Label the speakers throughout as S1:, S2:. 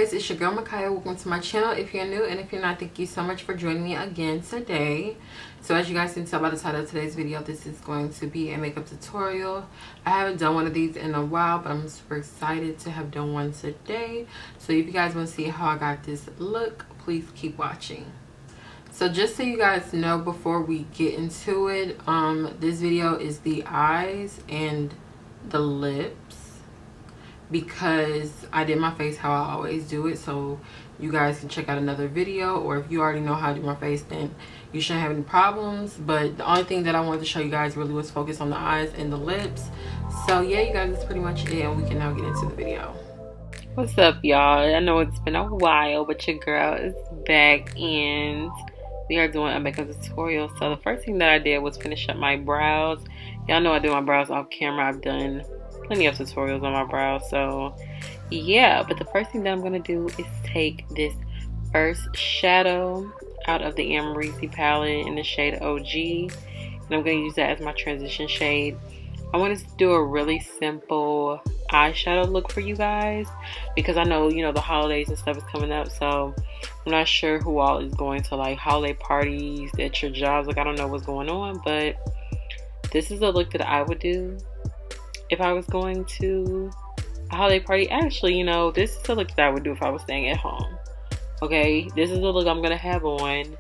S1: guys, it's your girl Makaya. Welcome to my channel if you're new, and if you're not, thank you so much for joining me again today. So as you guys can tell by the title of today's video, this is going to be a makeup tutorial. I haven't done one of these in a while, but I'm super excited to have done one today. So if you guys want to see how I got this look, please keep watching. So just so you guys know before we get into it, this video is the eyes and the lips, because I did my face how I always do it. So you guys can check out another video, or if you already know how to do my face, then you shouldn't have any problems. But the only thing that I wanted to show you guys really was focus on the eyes and the lips. So yeah, you guys, that's pretty much it, and we can now get into the video. What's up, y'all? I know it's been a while, but your girl is back and we are doing a makeup tutorial. So the first thing that I did was finish up my brows. Y'all know I do my brows off camera. I've done plenty of tutorials on my brows, so yeah. But the first thing that I'm gonna do is take this first shadow out of the Amrezy palette in the shade OG, and I'm gonna use that as my transition shade. I wanted to do a really simple eyeshadow look for you guys, because I know, you know, the holidays and stuff is coming up, so I'm not sure who all is going to like holiday parties at your jobs. Like, I don't know what's going on, but this is a look that I would do if I was going to a holiday party. Actually, you know, this is the look that I would do if I was staying at home. Okay, this is the look I'm gonna have on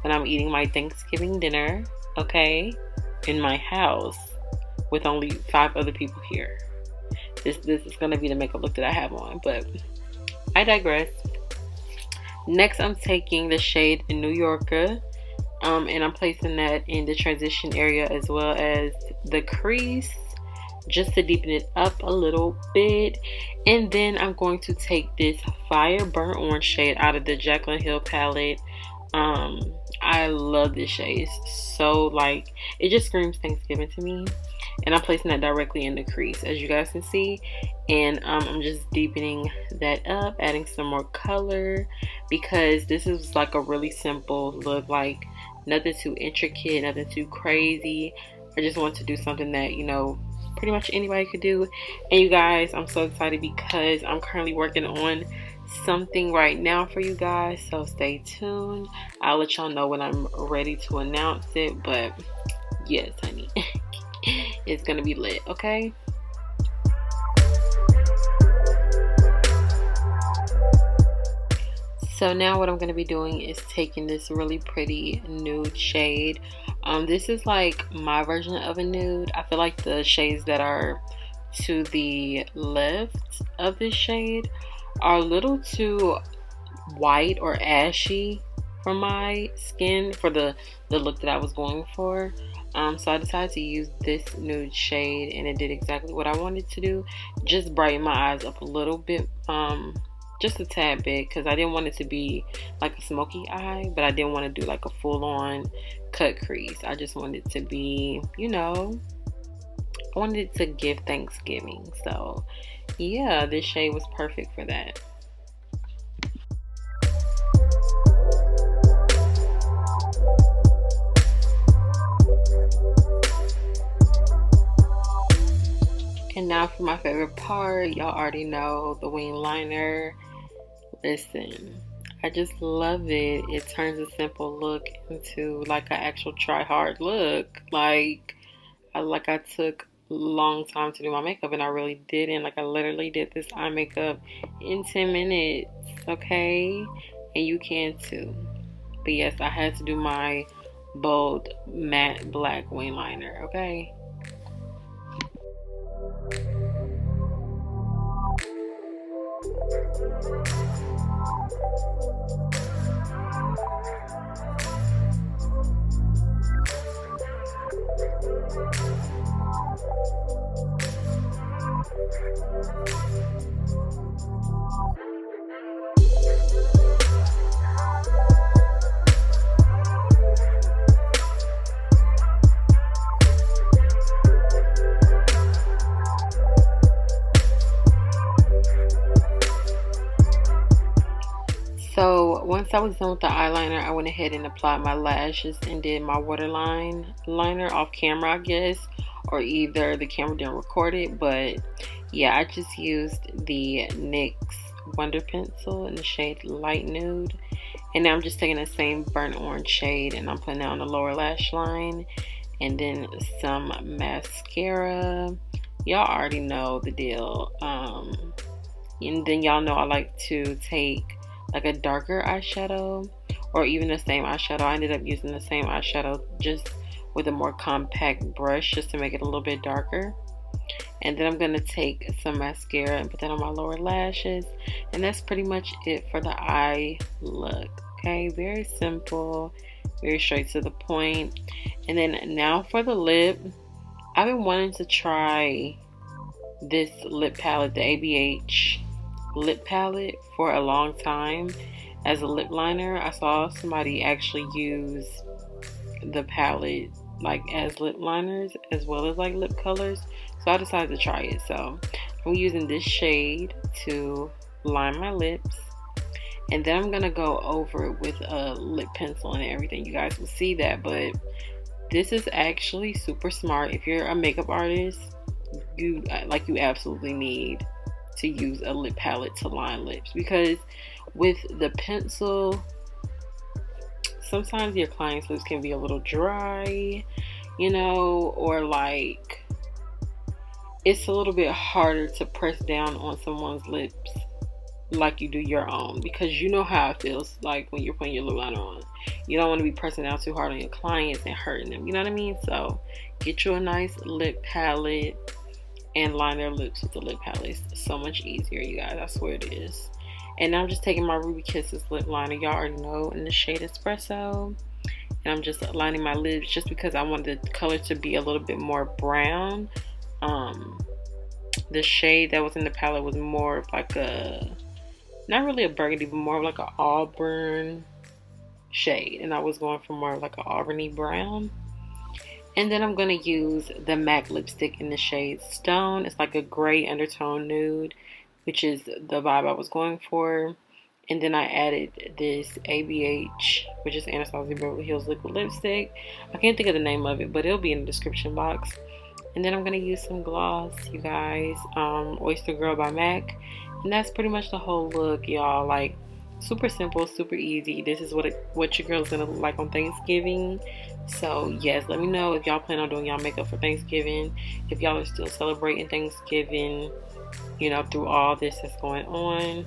S1: when I'm eating my Thanksgiving dinner, okay, in my house with only 5 other people here. This is gonna be the makeup look that I have on, but I digress. Next, I'm taking the shade New Yorker, and I'm placing that in the transition area as well as the crease, just to deepen it up a little bit. And then I'm going to take this Fire Burnt Orange shade out of the Jaclyn Hill palette. I love this shade. It's so, like, it just screams Thanksgiving to me. And I'm placing that directly in the crease, as you guys can see. And I'm just deepening that up, adding some more color, because this is like a really simple look, like nothing too intricate, nothing too crazy. I just want to do something that, you know, pretty much anybody could do. And you guys, I'm so excited because I'm currently working on something right now for you guys, so stay tuned. I'll let y'all know when I'm ready to announce it, but yes, honey, it's gonna be lit, okay? So now what I'm going to be doing is taking this really pretty nude shade. This is like my version of a nude. I feel like the shades that are to the left of this shade are a little too white or ashy for my skin, for the look that I was going for. So I decided to use this nude shade, and it did exactly what I wanted to do. Just brighten my eyes up a little bit, just a tad bit, because I didn't want it to be like a smoky eye, but I didn't want to do like a full-on cut crease. I just wanted it to be, you know, I wanted it to give Thanksgiving. So yeah, this shade was perfect for that. And now for my favorite part, y'all already know, the wing liner. Listen, I just love it. It turns a simple look into like an actual try hard look. Like I took a long time to do my makeup, and I really didn't. Like, I literally did this eye makeup in 10 minutes, okay? And you can too. But yes, I had to do my bold matte black wing liner, okay? So once I was done with the eyeliner, I went ahead and applied my lashes and did my waterline liner off camera, I guess, or either the camera didn't record it. But yeah, I just used the NYX Wonder Pencil in the shade Light Nude. And now I'm just taking the same burnt orange shade and I'm putting that on the lower lash line. And then some mascara. Y'all already know the deal. And then y'all know I like to take like a darker eyeshadow or even the same eyeshadow. I ended up using the same eyeshadow just with a more compact brush just to make it a little bit darker. And then I'm going to take some mascara and put that on my lower lashes. And that's pretty much it for the eye look. Okay, very simple, very straight to the point. And then now for the lip, I've been wanting to try this lip palette, the ABH Lip Palette, for a long time as a lip liner. I saw somebody actually use the palette like as lip liners as well as like lip colors, so I decided to try it. So I'm using this shade to line my lips, and then I'm gonna go over it with a lip pencil and everything. You guys will see that, but this is actually super smart. If you're a makeup artist, you absolutely need to use a lip palette to line lips, because with the pencil sometimes your client's lips can be a little dry, you know, or like it's a little bit harder to press down on someone's lips like you do your own, because you know how it feels like when you're putting your lip liner on. You don't want to be pressing down too hard on your clients and hurting them, you know what I mean? So get you a nice lip palette and line their lips with the lip palette. It's so much easier, you guys, I swear it is. And now I'm just taking my Ruby Kisses lip liner, y'all already know, in the shade Espresso, and I'm just lining my lips just because I wanted the color to be a little bit more brown. The shade that was in the palette was more of like a, not really a burgundy, but more of like an auburn shade, and I was going for more of like an auburny brown. And then I'm going to use the MAC lipstick in the shade Stone. It's like a gray undertone nude, which is the vibe I was going for. And then I added this ABH, which is Anastasia Beverly Hills Liquid Lipstick. I can't think of the name of it, but it'll be in the description box. And then I'm going to use some gloss, you guys. Oyster Girl by MAC. And that's pretty much the whole look, y'all. Like, super simple, super easy. This is what your girl is going to look like on Thanksgiving. So yes, let me know if y'all plan on doing y'all makeup for Thanksgiving, if y'all are still celebrating Thanksgiving, you know, through all this that's going on.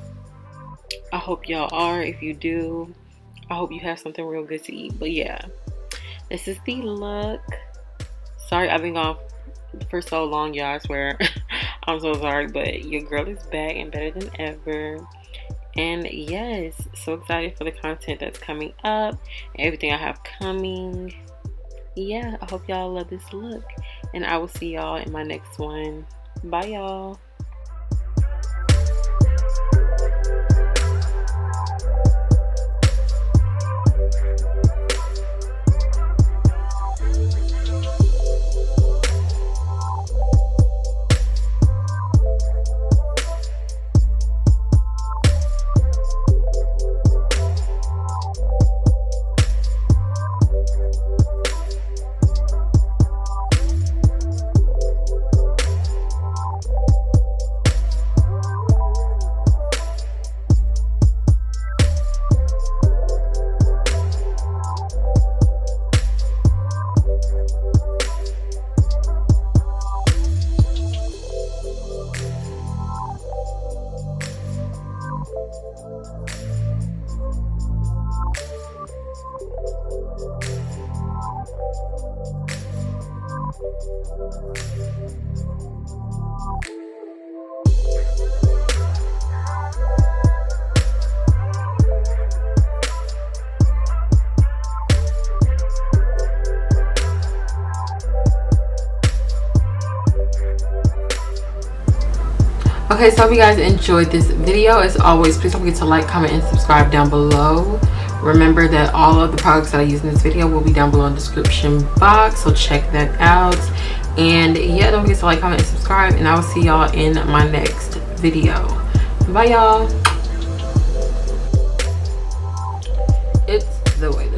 S1: I hope y'all are. If you do, I hope you have something real good to eat. But yeah, this is the look. Sorry I've been gone for so long, y'all, I swear. I'm so sorry, but your girl is back and better than ever. And yes, so excited for the content that's coming up, everything I have coming. Yeah, I hope y'all love this look, and I will see y'all in my next one. Bye, y'all. Okay, so I hope you guys enjoyed this video. As always, please don't forget to like, comment, and subscribe down below. Remember that all of the products that I use in this video will be down below in the description box, so check that out. And yeah, don't forget to like, comment, and subscribe, and I will see y'all in my next video. Bye, y'all. It's the way.